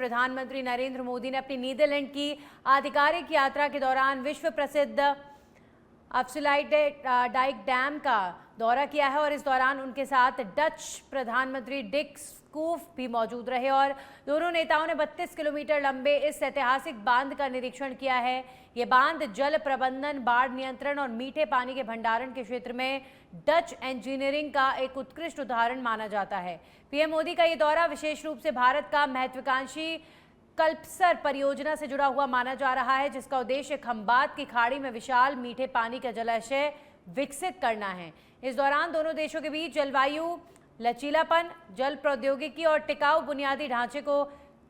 प्रधानमंत्री नरेंद्र मोदी ने अपनी नीदरलैंड की आधिकारिक यात्रा के दौरान विश्व प्रसिद्ध अफ्सुलाइटडाइक डैम का दौरा किया है और इस दौरान उनके साथ डच प्रधानमंत्री डिक स्कूफ भी मौजूद रहे और दोनों नेताओं ने 32 किलोमीटर लंबे इस ऐतिहासिक बांध का निरीक्षण किया है। ये बांध जल प्रबंधन, बाढ़ नियंत्रण और मीठे पानी के भंडारण के क्षेत्र में डच इंजीनियरिंग का एक उत्कृष्ट उदाहरण माना जाता है। पीएम मोदी का ये दौरा विशेष रूप से भारत का महत्वाकांक्षी कल्पसर परियोजना से जुड़ा हुआ माना जा रहा है, जिसका उद्देश्य खंबात की खाड़ी में विशाल मीठे पानी का जलाशय विकसित करना है। इस दौरान दोनों देशों के बीच जलवायु, लचीलापन, जल प्रौद्योगिकी और टिकाऊ बुनियादी ढांचे को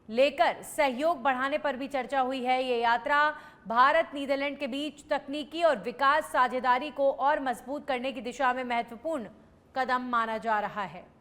लेकर सहयोग बढ़ाने पर भी चर्चा हुई है। ये यात्रा भारत नीदरलैंड के बीच तकनीकी और विकास साझेदारी को और मजबूत करने की दिशा में महत्वपूर्ण कदम माना जा रहा है।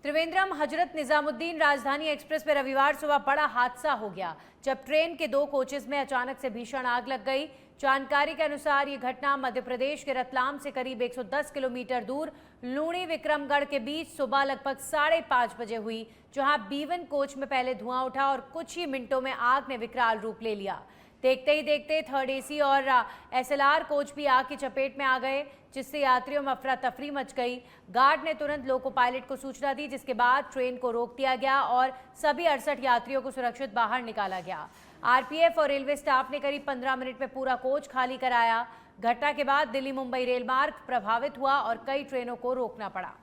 त्रिवेंद्रम हजरत निजामुद्दीन राजधानी एक्सप्रेस पर रविवार सुबह बड़ा हादसा हो गया, जब ट्रेन के 2 कोचेस में अचानक से भीषण आग लग गई। जानकारी के अनुसार ये घटना मध्य प्रदेश के रतलाम से करीब 110 किलोमीटर दूर लूणी विक्रमगढ़ के बीच सुबह लगभग 5:30 बजे हुई, जहां B1 कोच में पहले धुआं उठा और कुछ ही मिनटों में आग ने विकराल रूप ले लिया। देखते ही देखते 3rd AC और SLR कोच भी आग की चपेट में आ गए, जिससे यात्रियों में अफरा तफरी मच गई। गार्ड ने तुरंत लोको पायलट को सूचना दी, जिसके बाद ट्रेन को रोक दिया गया और सभी 68 यात्रियों को सुरक्षित बाहर निकाला गया। RPF और रेलवे स्टाफ ने करीब 15 मिनट में पूरा कोच खाली कराया। घटना के बाद दिल्ली मुंबई रेल मार्ग प्रभावित हुआ और कई ट्रेनों को रोकना पड़ा।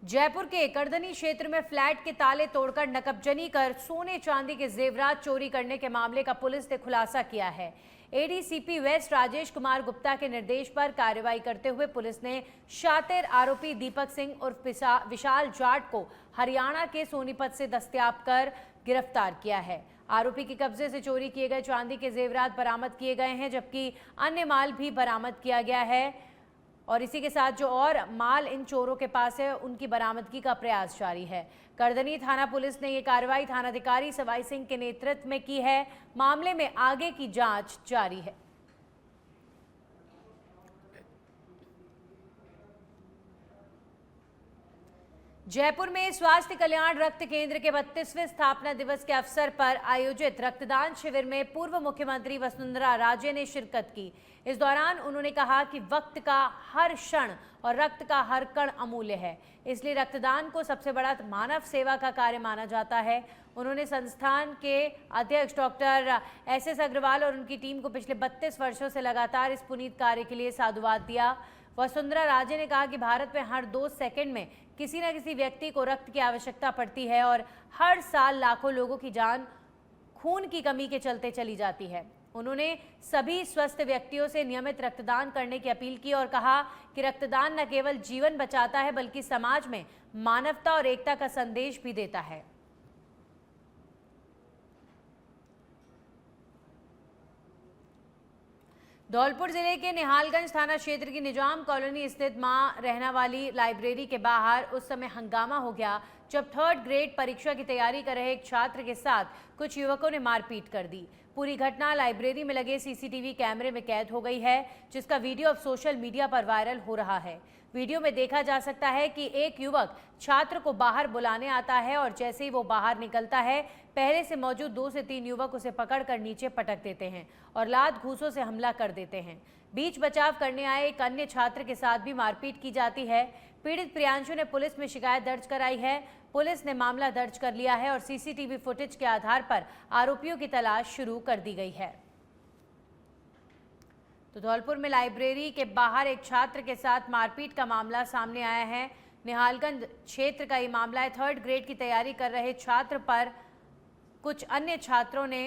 जयपुर के करधनी क्षेत्र में फ्लैट के ताले तोड़कर नकबजनी कर सोने चांदी के जेवरात चोरी करने के मामले का पुलिस ने खुलासा किया है। ADCP वेस्ट राजेश कुमार गुप्ता के निर्देश पर कार्रवाई करते हुए पुलिस ने शातिर आरोपी दीपक सिंह उर्फ विशाल जाट को हरियाणा के सोनीपत से दस्तयाब कर गिरफ्तार किया है। आरोपी के कब्जे से चोरी किए गए चांदी के जेवरात बरामद किए गए हैं, जबकि अन्य माल भी बरामद किया गया है और इसी के साथ जो और माल इन चोरों के पास है उनकी बरामदगी का प्रयास जारी है। करधनी थाना पुलिस ने ये कार्रवाई थानाधिकारी सवाई सिंह के नेतृत्व में की है। मामले में आगे की जांच जारी है। जयपुर में स्वास्थ्य कल्याण रक्त केंद्र के 32वें स्थापना दिवस के अवसर पर आयोजित रक्तदान शिविर में पूर्व मुख्यमंत्री वसुंधरा राजे ने शिरकत की। इस दौरान उन्होंने कहा कि वक्त का हर क्षण और रक्त का हर कण अमूल्य है, इसलिए रक्तदान को सबसे बड़ा मानव सेवा का कार्य माना जाता है। उन्होंने संस्थान के अध्यक्ष डॉक्टर SS अग्रवाल और उनकी टीम को पिछले 32 वर्षों से लगातार इस पुनीत कार्य के लिए साधुवाद दिया। वसुंधरा राजे ने कहा कि भारत में हर 2 सेकंड में किसी न किसी व्यक्ति को रक्त की आवश्यकता पड़ती है और हर साल लाखों लोगों की जान खून की कमी के चलते चली जाती है। उन्होंने सभी स्वस्थ व्यक्तियों से नियमित रक्तदान करने की अपील की और कहा कि रक्तदान न केवल जीवन बचाता है बल्कि समाज में मानवता और एकता का संदेश भी देता है। धौलपुर जिले के निहालगंज थाना क्षेत्र की निजाम कॉलोनी स्थित मां रहना वाली लाइब्रेरी के बाहर उस समय हंगामा हो गया जब 3rd ग्रेड परीक्षा की तैयारी कर रहे एक छात्र के साथ कुछ युवकों ने मारपीट कर दी। पूरी घटना लाइब्रेरी में लगे CCTV कैमरे में कैद हो गई है, जिसका वीडियो अब सोशल मीडिया पर वायरल हो रहा है। वीडियो में देखा जा सकता है कि एक युवक छात्र को बाहर बुलाने आता है और जैसे ही वो बाहर निकलता है, पहले से मौजूद 2 से 3 युवक उसे पकड़कर नीचे पटक देते हैं और लात घूंसों से हमला कर देते हैं। बीच बचाव करने आए एक अन्य छात्र के साथ भी मारपीट की जाती है। पीड़ित प्रियांशु ने पुलिस में शिकायत दर्ज कराई है। पुलिस ने मामला दर्ज कर लिया है और CCTV फुटेज के आधार पर आरोपियों की तलाश शुरू कर दी गई है। तो धौलपुर में लाइब्रेरी के बाहर एक छात्र के साथ मारपीट का मामला सामने आया है। निहालगंज क्षेत्र का ये मामला है। 3rd ग्रेड की तैयारी कर रहे छात्र पर कुछ अन्य छात्रों ने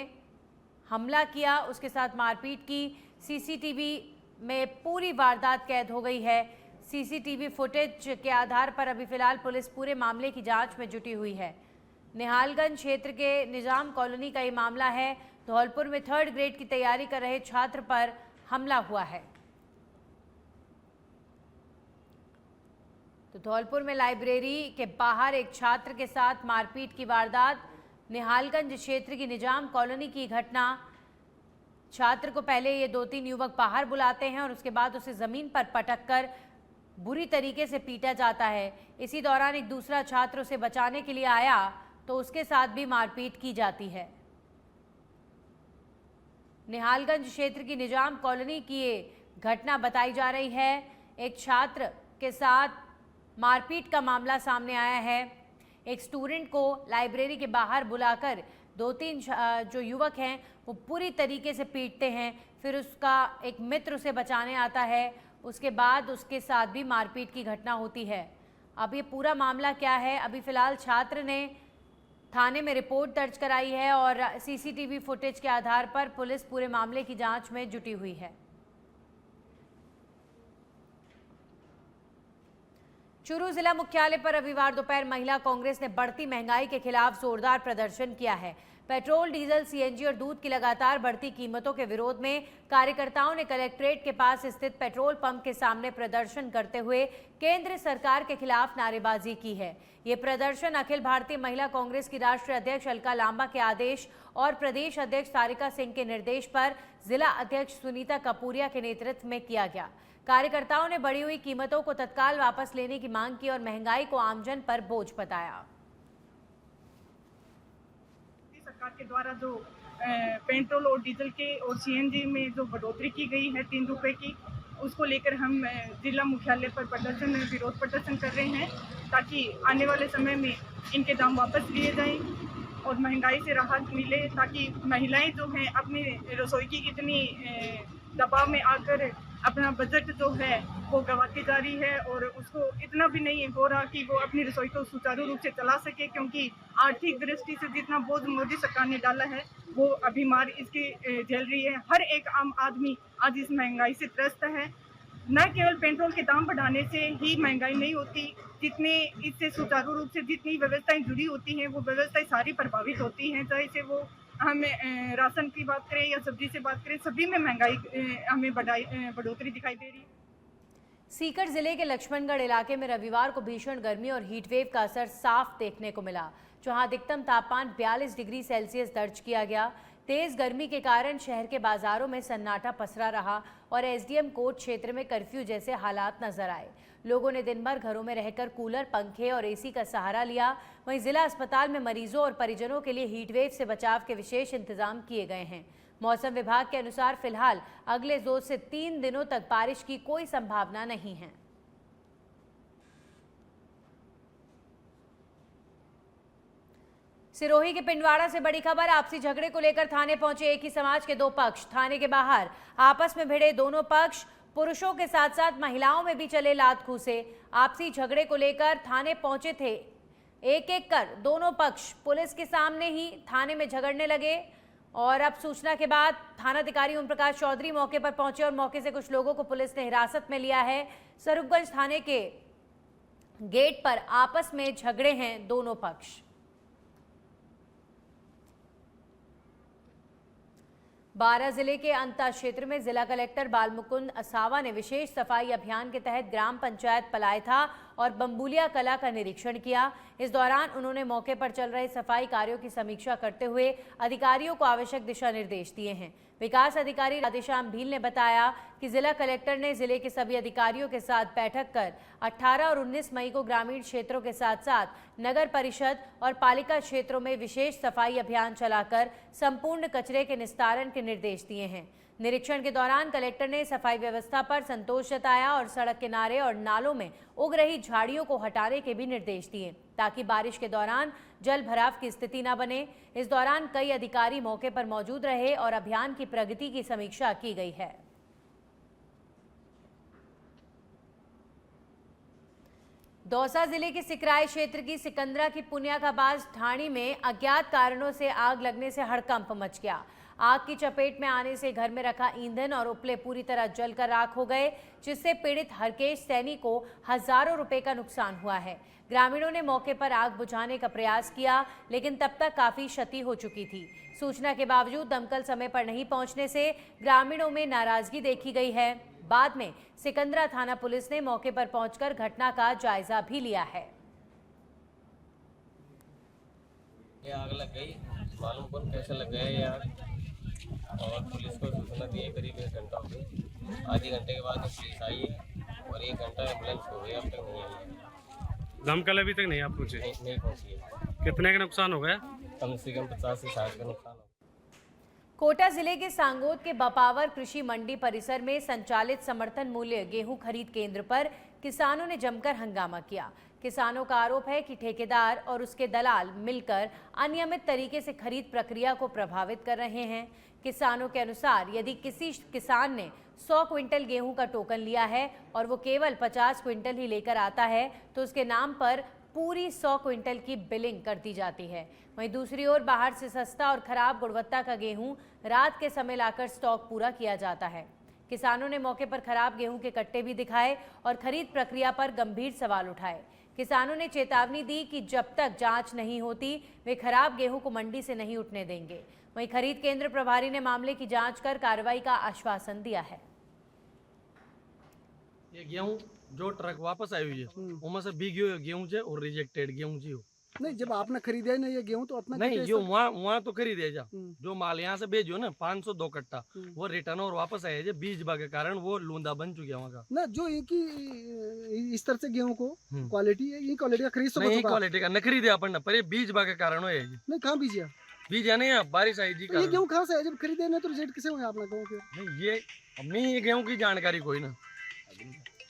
हमला किया, उसके साथ मारपीट की। CCTV में पूरी वारदात कैद हो गई है। CCTV फुटेज के आधार पर अभी फिलहाल पुलिस पूरे मामले की जांच में जुटी हुई है। निहालगंज क्षेत्र के निजाम कॉलोनी का ये मामला है। धौलपुर में 3rd ग्रेड की तैयारी कर रहे छात्र पर हमला हुआ है। तो धौलपुर में लाइब्रेरी के बाहर एक छात्र के साथ मारपीट की वारदात। निहालगंज क्षेत्र की निजाम कॉलोनी की घटना। छात्र को पहले ये 2-3 युवक बाहर बुलाते हैं और उसके बाद उसे जमीन पर पटककर बुरी तरीके से पीटा जाता है। इसी दौरान एक दूसरा छात्र उसे बचाने के लिए आया तो उसके साथ भी मारपीट की जाती है। निहालगंज क्षेत्र की निजाम कॉलोनी की ये घटना बताई जा रही है। एक छात्र के साथ मारपीट का मामला सामने आया है। एक स्टूडेंट को लाइब्रेरी के बाहर बुलाकर 2-3 जो युवक हैं वो पूरी तरीके से पीटते हैं। फिर उसका एक मित्र उसे बचाने आता है, उसके बाद उसके साथ भी मारपीट की घटना होती है। अब ये पूरा मामला क्या है, अभी फिलहाल छात्र ने थाने में रिपोर्ट दर्ज कराई है और सीसीटीवी फुटेज के आधार पर पुलिस पूरे मामले की जांच में जुटी हुई है। चूरू जिला मुख्यालय पर रविवार दोपहर महिला कांग्रेस ने बढ़ती महंगाई के खिलाफ जोरदार प्रदर्शन किया है। पेट्रोल, डीजल, सीएनजी और दूध की लगातार बढ़ती कीमतों के विरोध में कार्यकर्ताओं ने कलेक्ट्रेट के पास स्थित पेट्रोल पंप के सामने प्रदर्शन करते हुए केंद्र सरकार के खिलाफ नारेबाजी की है। ये प्रदर्शन अखिल भारतीय महिला कांग्रेस की राष्ट्रीय अध्यक्ष अलका लांबा के आदेश और प्रदेश अध्यक्ष तारिका सिंह के निर्देश पर जिला अध्यक्ष सुनीता कपूरिया के नेतृत्व में किया गया। कार्यकर्ताओं ने बढ़ी हुई कीमतों को तत्काल वापस लेने की मांग की और महंगाई को आमजन पर बोझ बताया। सरकार के द्वारा जो पेट्रोल और डीजल के और सीएनजी में जो बढ़ोतरी की गई है 3 रुपए की, उसको लेकर हम जिला मुख्यालय पर विरोध प्रदर्शन कर रहे हैं ताकि आने वाले समय में इनके दाम वापस लिए जाएं और महंगाई से राहत मिले, ताकि महिलाएं जो हैं अपनी रसोई की इतनी दबाव में आकर अपना बजट जो है वो गंवाती जा रही है और उसको इतना भी नहीं हो रहा कि वो अपनी रसोई को सुचारू रूप से चला सके, क्योंकि आर्थिक दृष्टि से जितना बोझ मोदी सरकार ने डाला है वो अभी मार इसकी झेल रही है। हर एक आम आदमी आज इस महंगाई से त्रस्त है। न केवल पेट्रोल के दाम बढ़ाने से ही महंगाई नहीं होती, जितने इससे सुचारू रूप से जितनी व्यवस्थाएं जुड़ी होती हैं वो व्यवस्थाएं सारी प्रभावित होती हैं, चाहे से वो हमें राशन की बात करें या सब्जी से बात करें, सभी में महंगाई हमें बढ़ोतरी दिखाई दे रही है। सीकर जिले के लक्ष्मणगढ़ इलाके में रविवार को भीषण गर्मी और हीटवेव का असर साफ देखने को मिला, जहां अधिकतम तापमान 42 डिग्री सेल्सियस दर्ज किया गया। तेज गर्मी के कारण शहर के बाजारों में सन्नाटा पसरा रहा और एसडीएम कोर्ट क्षेत्र में कर्फ्यू जैसे हालात नजर आए। लोगों ने दिन भर घरों में रहकर कूलर, पंखे और एसी का सहारा लिया। वहीं जिला अस्पताल में मरीजों और परिजनों के लिए हीटवेव से बचाव के विशेष इंतजाम किए गए हैं। मौसम विभाग के अनुसार फिलहाल अगले 2 से 3 दिनों तक बारिश की कोई संभावना नहीं है। सिरोही के पिंडवाड़ा से बड़ी खबर, आपसी झगड़े को लेकर थाने पहुंचे एक ही समाज के 2 पक्ष। थाने के बाहर आपस में भिड़े दोनों पक्ष, पुरुषों के साथ साथ महिलाओं में भी चले लात घूंसे। आपसी झगड़े को लेकर थाने पहुंचे थे एक एक कर दोनों पक्ष पुलिस के सामने ही थाने में झगड़ने लगे और अब सूचना के बाद थानाधिकारी ओम प्रकाश चौधरी मौके पर पहुंचे और मौके से कुछ लोगों को पुलिस ने हिरासत में लिया है। स्वरूपगंज थाने के गेट पर आपस में झगड़े हैं दोनों पक्ष। बारां जिले के अंता क्षेत्र में जिला कलेक्टर बालमुकुंद असावा ने विशेष सफाई अभियान के तहत ग्राम पंचायत पलायथा और बम्बुलिया कला का निरीक्षण किया। इस दौरान उन्होंने मौके पर चल रहे सफाई कार्यों की समीक्षा करते हुए अधिकारियों को आवश्यक दिशा निर्देश दिए हैं। विकास अधिकारी राधेश्याम भील ने बताया कि जिला कलेक्टर ने जिले के सभी अधिकारियों के साथ बैठक कर 18 और 19 मई को ग्रामीण क्षेत्रों के साथ साथ नगर परिषद और पालिका क्षेत्रों में विशेष सफाई अभियान चलाकर संपूर्ण कचरे के निस्तारण के निर्देश दिए हैं। निरीक्षण के दौरान कलेक्टर ने सफाई व्यवस्था पर संतोष जताया और सड़क किनारे और नालों में उग रही झाड़ियों को हटाने के भी निर्देश दिए ताकि बारिश के दौरान जल भराव की स्थिति न बने। इस दौरान कई अधिकारी मौके पर मौजूद रहे और अभियान की प्रगति की समीक्षा की गई है। दौसा जिले के सिकराय क्षेत्र की सिकंदरा की पुनियाकाबाज ढाणी में अज्ञात कारणों से आग लगने से हड़कंप मच गया। आग की चपेट में आने से घर में रखा ईंधन और उपले पूरी तरह जलकर राख हो गए, जिससे पीड़ित हरकेश सैनी को हजारों रुपए का नुकसान हुआ है। ग्रामीणों ने मौके पर आग बुझाने का प्रयास किया, लेकिन तब तक काफी क्षति हो चुकी थी। सूचना के बावजूद दमकल समय पर नहीं पहुंचने से ग्रामीणों में नाराजगी देखी गई है। बाद में सिकंदरा थाना पुलिस ने मौके पर पहुंचकर घटना का जायजा भी लिया है। ये आग लग गई, मालूम कौन कैसे लग गया ये आग। और पुलिस को सूचना दी है, करीब 1 घंटा हो गया। आधे घंटे के बाद पुलिस आई है और 1 घंटा एम्बुलेंस हो गई, अब तक नहीं आई है। दमकल अभी तक नहीं आप पहुंचे? नहीं पहुंची है। कितने का नुकसान हो गया? कम से कम 50 से 60 का नुकसान हो। कोटा जिले के सांगोद के बपावर कृषि मंडी परिसर में संचालित समर्थन मूल्य गेहूं खरीद केंद्र पर किसानों ने जमकर हंगामा किया। किसानों का आरोप है कि ठेकेदार और उसके दलाल मिलकर अनियमित तरीके से खरीद प्रक्रिया को प्रभावित कर रहे हैं। किसानों के अनुसार यदि किसी किसान ने 100 क्विंटल गेहूं का टोकन लिया है और वो केवल 50 क्विंटल ही लेकर आता है तो उसके नाम पर पूरी 100 क्विंटल की बिलिंग कर दी जाती है। वहीं दूसरी ओर बाहर से सस्ता और खराब गुणवत्ता का गेहूं रात के समय लाकर स्टॉक पूरा किया जाता है। किसानों ने मौके पर खराब गेहूं के कट्टे भी दिखाए और खरीद प्रक्रिया पर गंभीर सवाल उठाए। किसानों ने चेतावनी दी कि जब तक जांच नहीं होती वे खराब गेहूं को मंडी से नहीं उठने देंगे। वहीं खरीद केंद्र प्रभारी ने मामले की जांच कर कार्रवाई का आश्वासन दिया है। ये गेहूं जो ट्रक वापस आई हुई है उनमें से भीगी हुई गेहूं है और रिजेक्टेड गेहूं जी हो। नहीं, जब आपने खरीदा ही नहीं ये गेहूं तो अपना नहीं, जो वहाँ तो खरीदे जा जो माल यहाँ से भेजो ना 502 कट्टा वो रिटर्न और वापस आया जो बीज बा के कारण वो लूंदा बन चुकी है वहाँ का ना। जो इनकी इस तरह से गेहूं को क्वालिटी है, ये क्वालिटी का खरीद सकते नहीं, क्वालिटी का न खरीदे अपन न, पर ये बीज बा के कारण हो नहीं। कहाँ बीज है? बीज है नहीं, बारिश आई जी। ये गेहूं कहाँ से है? जब खरीदे नहीं तो रिजेक्ट किसे हुए आपने गेहूं के? नहीं, ये मैं ये गेहूं की जानकारी कोई ना,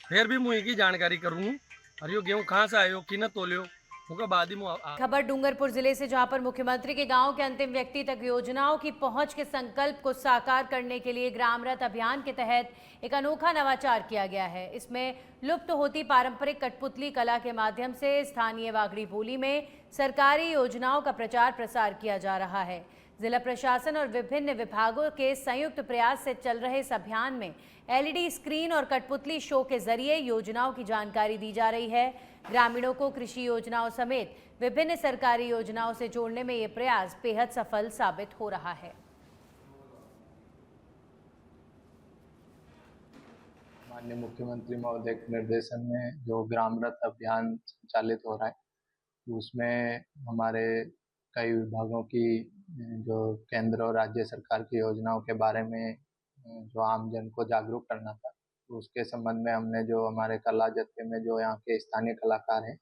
फिर भी मुझे की जानकारी करूँ और ये गेहूं कहाँ से आयो कि न तोलियो। खबर डूंगरपुर जिले से, जहां पर मुख्यमंत्री के गांव के अंतिम व्यक्ति तक योजनाओं की पहुंच के संकल्प को साकार करने के लिए ग्राम रथ अभियान के तहत एक अनोखा नवाचार किया गया है। इसमें लुप्त होती पारंपरिक कठपुतली कला के माध्यम से स्थानीय वागड़ी बोली में सरकारी योजनाओं का प्रचार प्रसार किया जा रहा है। जिला प्रशासन और विभिन्न विभागों के संयुक्त प्रयास से चल रहे इस अभियान में एलईडी स्क्रीन और कठपुतली शो के जरिए योजनाओं की जानकारी दी जा रही है। ग्रामीणों को कृषि योजनाओं समेत विभिन्न सरकारी योजनाओं से जोड़ने में ये प्रयास बेहद सफल साबित हो रहा है। माननीय मुख्यमंत्री महोदय के निर्देशन में जो ग्राम रथ अभियान संचालित हो रहा है उसमें हमारे कई विभागों की जो केंद्र और राज्य सरकार की योजनाओं के बारे में जो आम जन को जागरूक करना था, तो उसके संबंध में हमने जो हमारे कला जत्थे में जो यहाँ के स्थानीय कलाकार हैं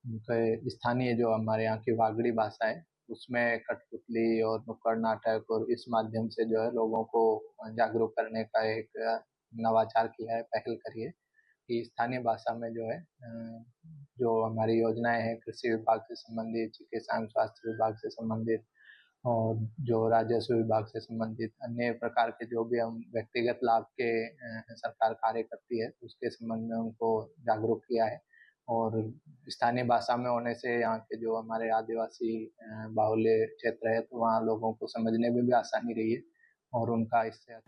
उनके स्थानीय जो हमारे यहाँ की वागड़ी भाषा है उसमें कठपुतली और नुक्कड़ नाटक और इस माध्यम से जो है लोगों को जागरूक करने का एक नवाचार किया है, पहल करी है कि स्थानीय भाषा में जो है जो हमारी योजनाएं हैं कृषि विभाग से संबंधित, चिकित्सा एवं स्वास्थ्य विभाग से संबंधित और जो राजस्व विभाग से संबंधित अन्य प्रकार के जो भी हम व्यक्तिगत लाभ के सरकार कार्य करती है उसके संबंध में उनको जागरूक किया है। और स्थानीय भाषा में होने से यहाँ के जो हमारे आदिवासी बाहुल्य क्षेत्र है तो वहाँ लोगों को समझने में भी आसानी रही है और उनका इससे।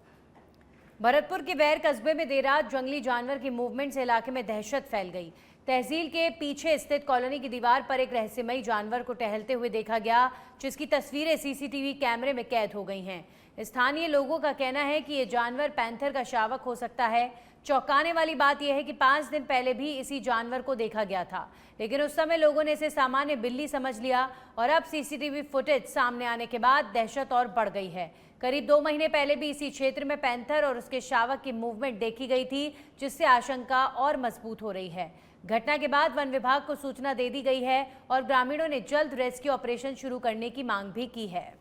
भरतपुर के वैर कस्बे में देर रात जंगली जानवर की मूवमेंट से इलाके में दहशत फैल गई। तहसील के पीछे स्थित कॉलोनी की दीवार पर एक रहस्यमयी जानवर को टहलते हुए देखा गया, जिसकी तस्वीरें सीसीटीवी कैमरे में कैद हो गई हैं। स्थानीय लोगों का कहना है कि ये जानवर पैंथर का शावक हो सकता है। चौंकाने वाली बात यह है कि 5 दिन पहले भी इसी जानवर को देखा गया था, लेकिन उस समय लोगों ने इसे सामान्य बिल्ली समझ लिया और अब सीसीटीवी फुटेज सामने आने के बाद दहशत और बढ़ गई है। करीब 2 महीने पहले भी इसी क्षेत्र में पैंथर और उसके शावक की मूवमेंट देखी गई थी, जिससे आशंका और मजबूत हो रही है। घटना के बाद वन विभाग को सूचना दे दी गई है और ग्रामीणों ने जल्द रेस्क्यू ऑपरेशन शुरू करने की मांग भी की है।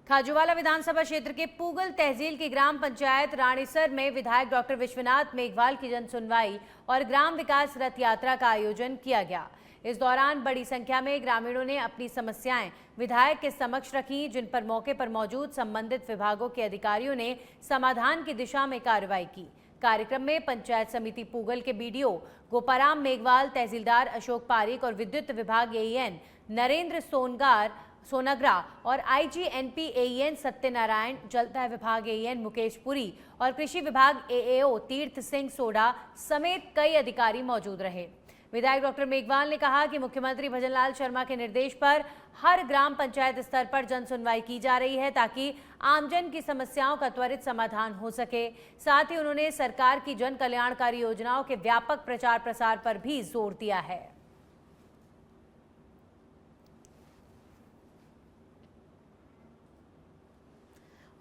खाजूवाला विधानसभा क्षेत्र के पूगल तहसील की ग्राम पंचायत रानीसर में विधायक डॉक्टर विश्वनाथ मेघवाल की जन सुनवाई और ग्राम विकास रथ यात्रा का आयोजन किया गया। इस दौरान बड़ी संख्या में ग्रामीणों ने अपनी समस्याएं विधायक के समक्ष रखी, जिन पर मौके पर मौजूद संबंधित विभागों के अधिकारियों ने समाधान की दिशा में कार्रवाई की। कार्यक्रम में पंचायत समिति पूगल के बीडीओ गोपाराम मेघवाल, तहसीलदार अशोक पारिक और विद्युत विभाग एईएन नरेंद्र सोनगरा और आईजीएनपी एईएन सत्यनारायण, जलदाय विभाग एईएन मुकेश पुरी और कृषि विभाग एएओ तीर्थ सिंह सोडा समेत कई अधिकारी मौजूद रहे। विधायक डॉक्टर मेघवाल ने कहा कि मुख्यमंत्री भजनलाल शर्मा के निर्देश पर हर ग्राम पंचायत स्तर पर जन सुनवाई की जा रही है ताकि आमजन की समस्याओं का त्वरित समाधान हो सके। साथ ही उन्होंने सरकार की जन कल्याणकारी योजनाओं के व्यापक प्रचार प्रसार पर भी जोर दिया है।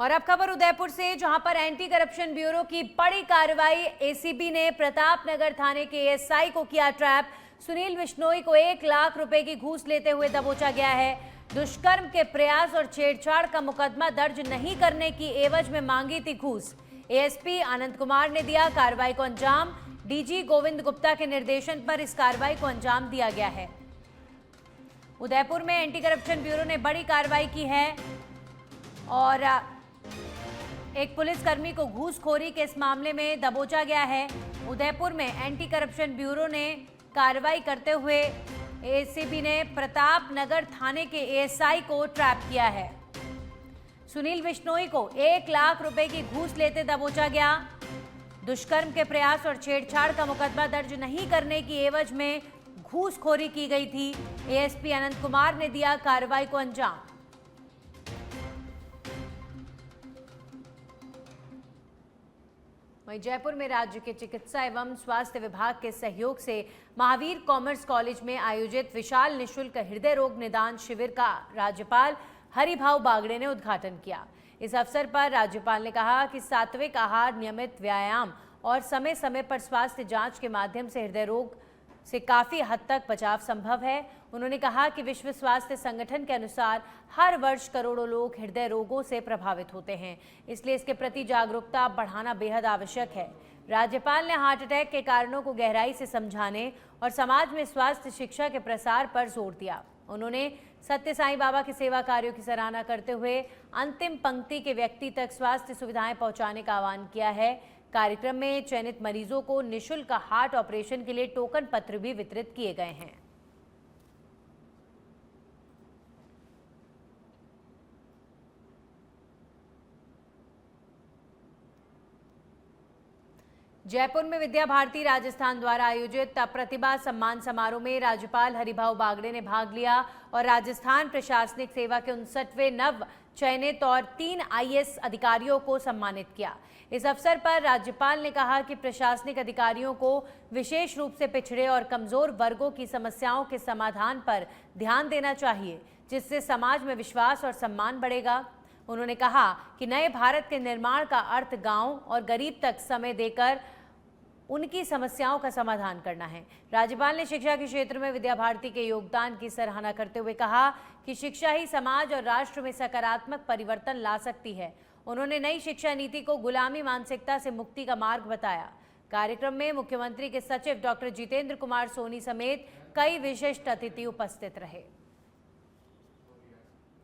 और अब खबर उदयपुर से, जहां पर एंटी करप्शन ब्यूरो की बड़ी कार्रवाई। एसीबी ने प्रतापनगर थाने के एएसआई को किया ट्रैप। सुनील बिश्नोई को 1 लाख रुपए की घूस लेते हुए दबोचा गया है। दुष्कर्म के प्रयास और छेड़छाड़ का मुकदमा दर्ज नहीं करने की एवज में मांगी थी घूस। एएसपी आनंद कुमार ने दिया कार्रवाई को अंजाम। डीजी गोविंद गुप्ता के निर्देशन पर इस कार्रवाई को अंजाम दिया गया है। उदयपुर में एंटी करप्शन ब्यूरो ने बड़ी कार्रवाई की है और एक पुलिसकर्मी को घूसखोरी के इस मामले में दबोचा गया है। उदयपुर में एंटी करप्शन ब्यूरो ने कार्रवाई करते हुए एसीबी ने प्रतापनगर थाने के एएसआई को ट्रैप किया है। सुनील बिश्नोई को 1 लाख रुपए की घूस लेते दबोचा गया। दुष्कर्म के प्रयास और छेड़छाड़ का मुकदमा दर्ज नहीं करने की एवज में घूसखोरी की गई थी। एएसपी अनंत कुमार ने दिया कार्रवाई को अंजाम। वहीं जयपुर में राज्य के चिकित्सा एवं स्वास्थ्य विभाग के सहयोग से महावीर कॉमर्स कॉलेज में आयोजित विशाल निशुल्क हृदय रोग निदान शिविर का राज्यपाल हरिभाऊ बागड़े ने उद्घाटन किया। इस अवसर पर राज्यपाल ने कहा कि सात्विक आहार, नियमित व्यायाम और समय समय पर स्वास्थ्य जांच के माध्यम से हृदय रोग से काफी हद तक बचाव संभव है। उन्होंने कहा कि विश्व स्वास्थ्य संगठन के अनुसार हर वर्ष करोड़ों लोग हृदय रोगों से प्रभावित होते हैं, इसलिए इसके प्रति जागरूकता बढ़ाना बेहद आवश्यक है। राज्यपाल ने हार्ट अटैक के कारणों को गहराई से समझाने और समाज में स्वास्थ्य शिक्षा के प्रसार पर जोर दिया। उन्होंने सत्य साईं बाबा के सेवा कार्यों की सराहना करते हुए अंतिम पंक्ति के व्यक्ति तक स्वास्थ्य सुविधाएं पहुंचाने का आह्वान किया है। कार्यक्रम में चयनित मरीजों को निःशुल्क हार्ट ऑपरेशन के लिए टोकन पत्र भी वितरित किए गए हैं। जयपुर में विद्या भारती राजस्थान द्वारा आयोजित प्रतिभा सम्मान समारोह में राज्यपाल हरिभाऊ बागड़े ने भाग लिया और राजस्थान प्रशासनिक सेवा के 59वें नव चयनित और 3 आईएएस अधिकारियों को सम्मानित किया। इस अवसर पर राज्यपाल ने कहा कि प्रशासनिक अधिकारियों को विशेष रूप से पिछड़े और कमजोर वर्गों की समस्याओं के समाधान पर ध्यान देना चाहिए, जिससे समाज में विश्वास और सम्मान बढ़ेगा। उन्होंने कहा कि नए भारत के निर्माण का अर्थ गांव और गरीब तक समय देकर उनकी समस्याओं का समाधान करना है। राज्यपाल ने शिक्षा के क्षेत्र में विद्या भारती के योगदान की सराहना करते हुए कहा कि शिक्षा ही समाज और राष्ट्र में सकारात्मक परिवर्तन ला सकती है। उन्होंने नई शिक्षा नीति को गुलामी मानसिकता से मुक्ति का मार्ग बताया। कार्यक्रम में मुख्यमंत्री के सचिव डॉक्टर जितेंद्र कुमार सोनी समेत कई विशिष्ट अतिथि उपस्थित रहे।